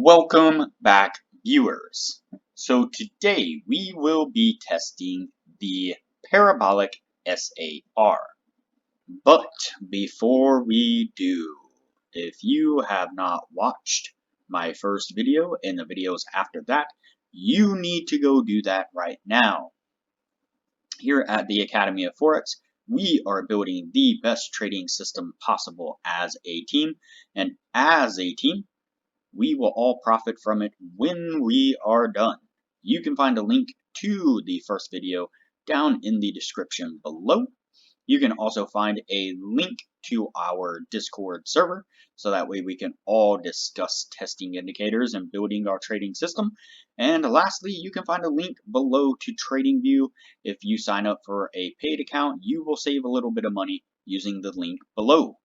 Welcome back, viewers. So today we will be testing the Parabolic SAR. But before we do, if you have not watched my first video and the videos after that, you need to go do that right now. Here at the Academy of Forex, we are building the best trading system possible as a team, and as a team, we will all profit from it when we are done. You can find a link to the first video down in the description below. You can also find a link to our Discord server, so that way we can all discuss testing indicators and building our trading system. And lastly, you can find a link below to TradingView. If you sign up for a paid account, you will save a little bit of money using the link below.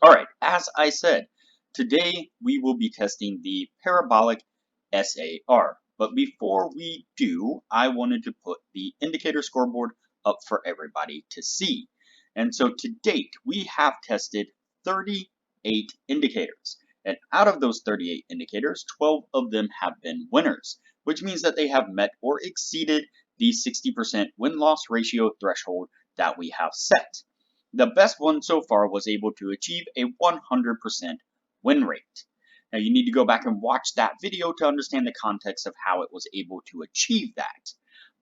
Alright, as I said, today we will be testing the Parabolic SAR. But before we do, I wanted to put the indicator scoreboard up for everybody to see. And so to date, we have tested 38 indicators. And out of those 38 indicators, 12 of them have been winners, which means that they have met or exceeded the 60% win-loss ratio threshold that we have set. The best one so far was able to achieve a 100% win rate. Now you need to go back and watch that video to understand the context of how it was able to achieve that.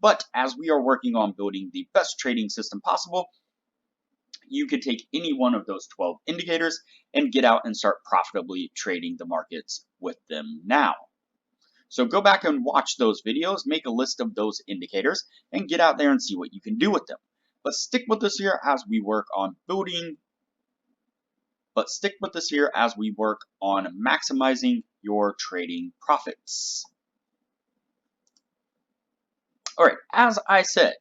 But as we are working on building the best trading system possible, you could take any one of those 12 indicators and get out and start profitably trading the markets with them now. So go back and watch those videos, make a list of those indicators, and get out there and see what you can do with them. But stick with us here as we work on maximizing your trading profits. Alright, as I said,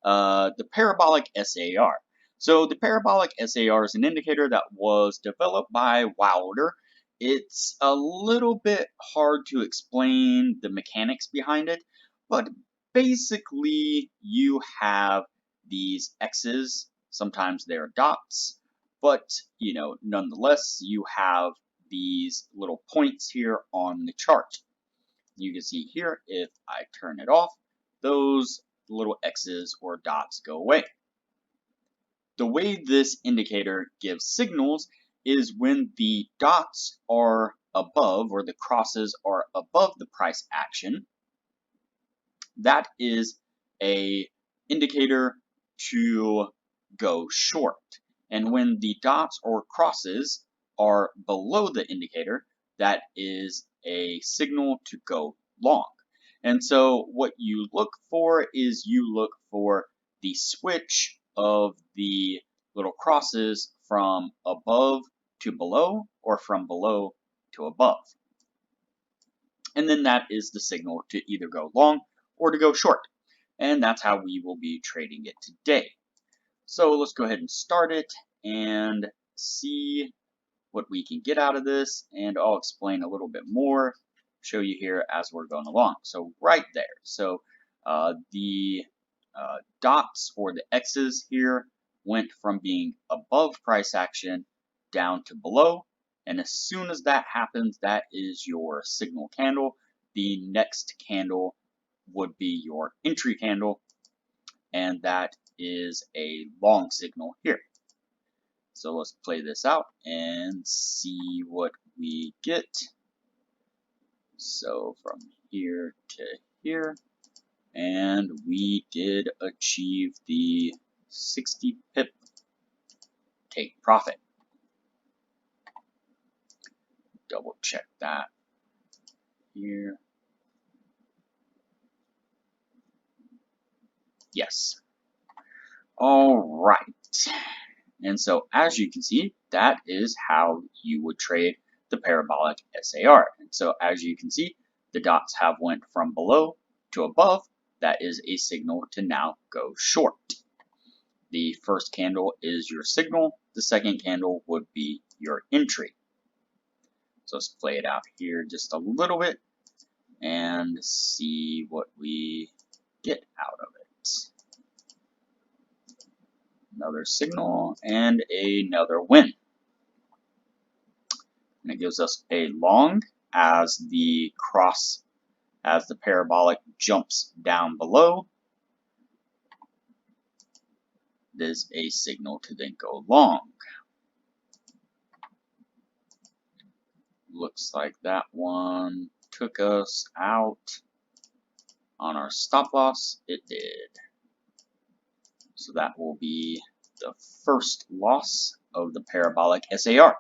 the Parabolic SAR. So the Parabolic SAR is an indicator that was developed by Wilder. It's a little bit hard to explain the mechanics behind it, but basically you have these X's, sometimes they're dots, but nonetheless you have these little points here on the chart. You can see here, if I turn it off, those little X's or dots go away. The way this indicator gives signals is when the dots are above, or the crosses are above the price action, that is a indicator to go short. And when the dots or crosses are below the indicator, that is a signal to go long. And so what you look for is you look for the switch of the little crosses from above to below, or from below to above. And then that is the signal to either go long or to go short. And that's how we will be trading it today. So let's go ahead and start it and see what we can get out of this, and I'll explain a little bit more, show you here as we're going along. So right there, so the dots or the X's here went from being above price action down to below, and as soon as that happens, that is your signal candle. The next candle would be your entry candle, and that is a long signal here. So let's play this out and see what we get. So from here to here, and we did achieve the 60 pip take profit. Double check that here. Yes. All right. And so as you can see, that is how you would trade the Parabolic SAR. And so as you can see, the dots have went from below to above. That is a signal to now go short. The first candle is your signal. The second candle would be your entry. So let's play it out here just a little bit and see what we get out of it. Another signal and another win. And it gives us a long as the parabolic jumps down below, it is a signal to then go long. Looks like that one took us out on our stop loss. It did. So that will be the first loss of the Parabolic SAR.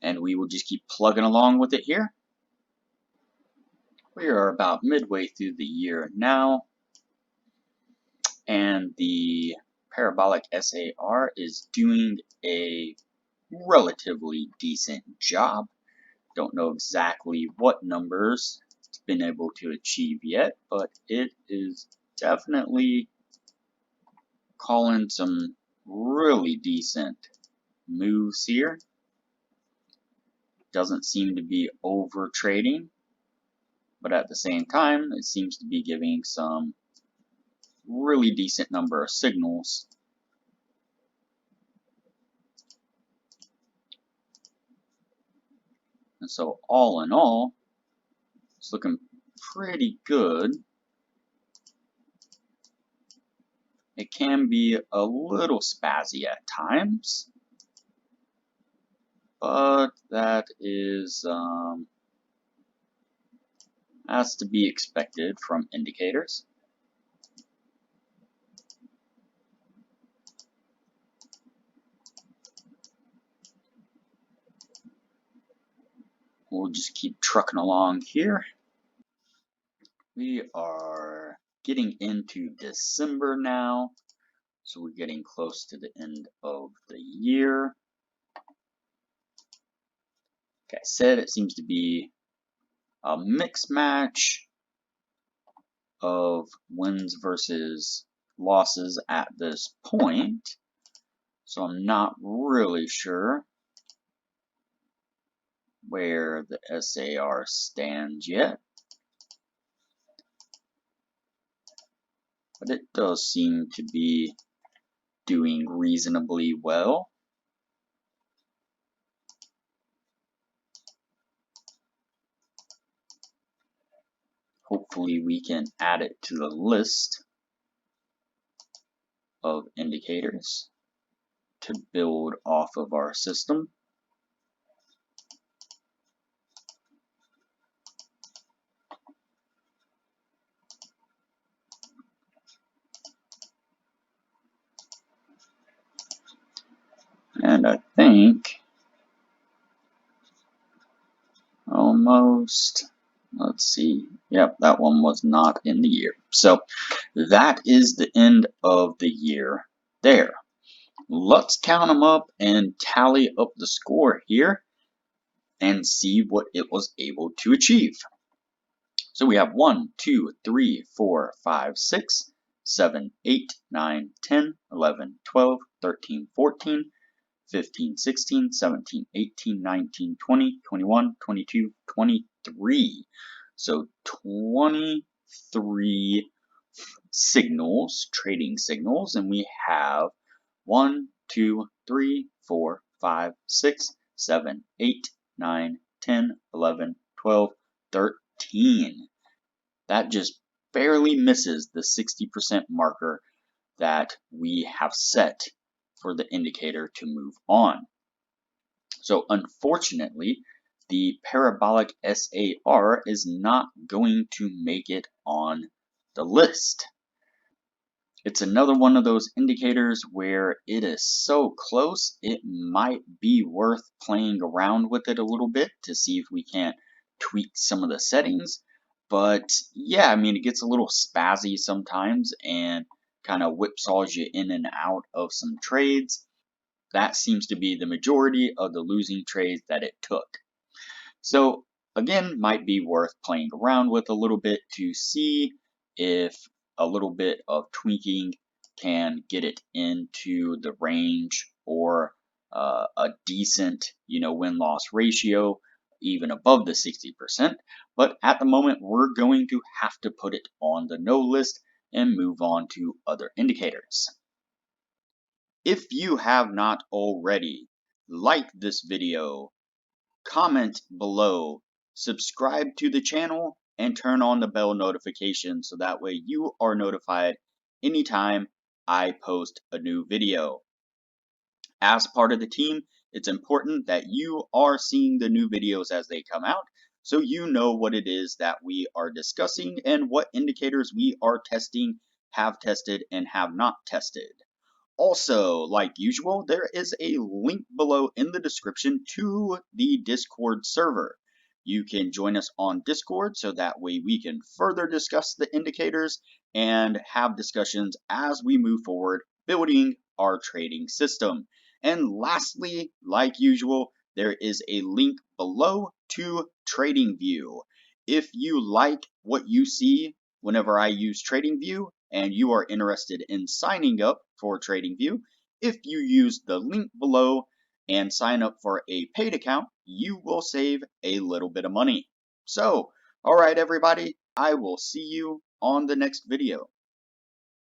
And we will just keep plugging along with it here. We are about midway through the year now, and the Parabolic SAR is doing a relatively decent job. Don't know exactly what numbers it's been able to achieve yet, but it is definitely calling some really decent moves here. Doesn't seem to be over trading, but at the same time it seems to be giving some really decent number of signals. And so all in all, it's looking pretty good. It can be a little spazzy at times, but that is has to be expected from indicators. We'll just keep trucking along here. We are getting into December now, so we're getting close to the end of the year. Like I said, it seems to be a mixed match of wins versus losses at this point, so I'm not really sure where the SAR stands yet, but it does seem to be doing reasonably well. Hopefully we can add it to the list of indicators to build off of our system. And I think almost, let's see, yep, that one was not in the year. So that is the end of the year there. Let's count them up and tally up the score here and see what it was able to achieve. So we have 1, 2, 3, 4, 5, 6, 7, 8, 9, 10, 11, 12, 13, 14, 15, 16, 17, 18, 19, 20, 21, 22, 23. So 23 signals, trading signals, and we have 1, 2, 3, 4, 5, 6, 7, 8, 9, 10, 11, 12, 13. That just barely misses the 60% marker that we have set for the indicator to move on. So unfortunately, the Parabolic SAR is not going to make it on the list. It's another one of those indicators where it is so close, it might be worth playing around with it a little bit to see if we can't tweak some of the settings. But yeah, I mean, it gets a little spazzy sometimes and kind of whipsaws you in and out of some trades. That seems to be the majority of the losing trades that it took. So again, might be worth playing around with a little bit to see if a little bit of tweaking can get it into the range or a decent, win-loss ratio, even above the 60%. But at the moment, we're going to have to put it on the no list and move on to other indicators. If you have not already, like this video, comment below subscribe to the channel, and turn on the bell notification so that way you are notified anytime I post a new video. As part of the team, it's important that you are seeing the new videos as they come out so you know what it is that we are discussing and what indicators we are testing, have tested, and have not tested. Also, like usual, there is a link below in the description to the Discord server. You can join us on Discord so that way we can further discuss the indicators and have discussions as we move forward building our trading system. And lastly, like usual, there is a link below to TradingView. If you like what you see whenever I use TradingView and you are interested in signing up for TradingView, if you use the link below and sign up for a paid account, you will save a little bit of money. So, alright everybody, I will see you on the next video.